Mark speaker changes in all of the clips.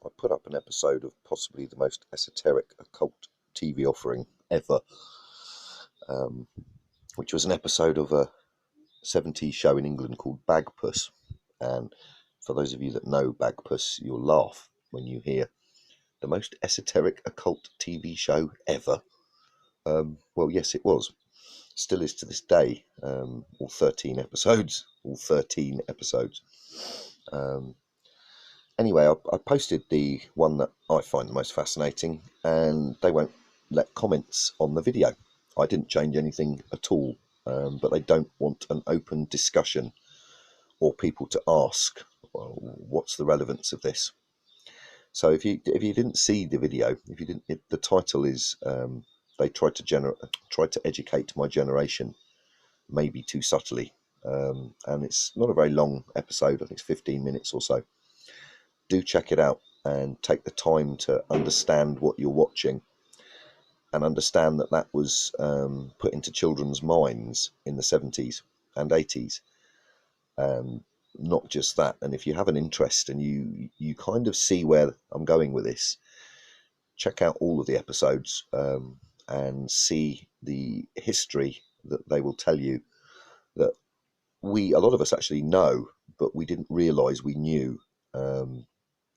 Speaker 1: I put up an episode of possibly the most esoteric occult TV offering ever, which was an episode of a 70s show in England called Bagpuss. And for those of you that know Bagpuss, you'll laugh when you hear the most esoteric occult TV show ever. Well, yes, it was. Still is to this day. All 13 episodes. Anyway, I posted the one that I find the most fascinating, and they won't let comments on the video. I didn't change anything at all, but they don't want an open discussion or people to ask, well, what's the relevance of this? So if you didn't see the video, the title is they tried to educate my generation, maybe too subtly, and it's not a very long episode. I think it's 15 minutes or so. Do check it out and take the time to understand what you're watching, and understand that that was put into children's minds in the 70s and 80s. Not just that. And if you have an interest and you kind of see where I'm going with this, check out all of the episodes and see the history that they will tell you that a lot of us actually know, but we didn't realize we knew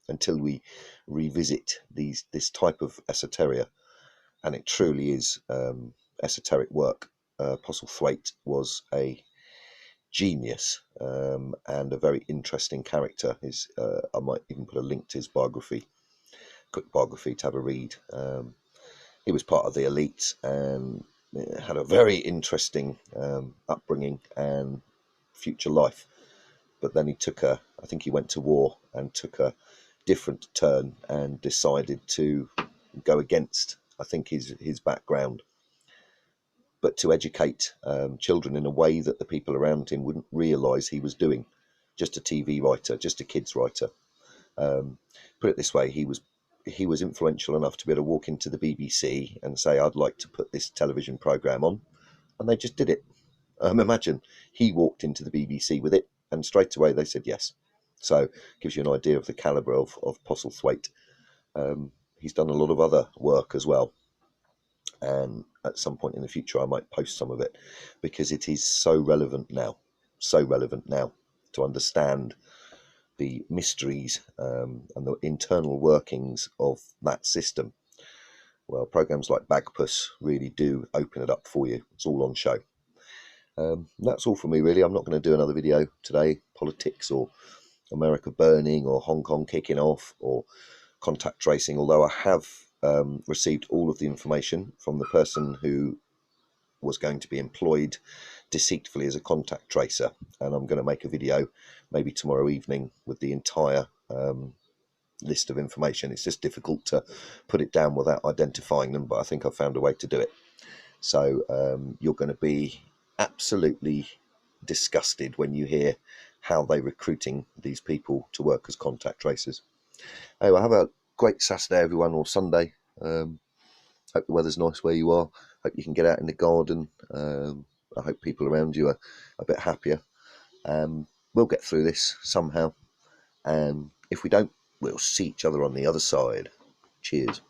Speaker 1: until we revisit this type of esoteria. And it truly is esoteric work. Postlethwaite was a genius and a very interesting character. I might even put a link to his biography, quick biography, to have a read. He was part of the elite and had a very interesting upbringing and future life. But then I think he went to war and took a different turn and decided to go against, I think, his background, but to educate children in a way that the people around him wouldn't realise he was doing. Just a TV writer, just a kids writer. Put it this way, he was influential enough to be able to walk into the BBC and say, I'd like to put this television programme on, and they just did it. Imagine, he walked into the BBC with it, and straight away they said yes. So gives you an idea of the calibre of Postlethwaite. He's done a lot of other work as well, and at some point in the future I might post some of it, because it is so relevant now to understand the mysteries and the internal workings of that system. Well, programs like Bagpuss really do open it up for you. It's all on show. That's all from me, really. I'm not going to do another video today, politics or America burning or Hong Kong kicking off or contact tracing, although I have received all of the information from the person who was going to be employed deceitfully as a contact tracer, and I'm going to make a video maybe tomorrow evening with the entire list of information. It's just difficult to put it down without identifying them, but I think I've found a way to do it. So you're going to be absolutely disgusted when you hear how they're recruiting these people to work as contact tracers. Anyway, have a great Saturday, everyone, or Sunday. Hope the weather's nice where you are. Hope you can get out in the garden. I hope people around you are a bit happier. We'll get through this somehow. If we don't, we'll see each other on the other side. Cheers.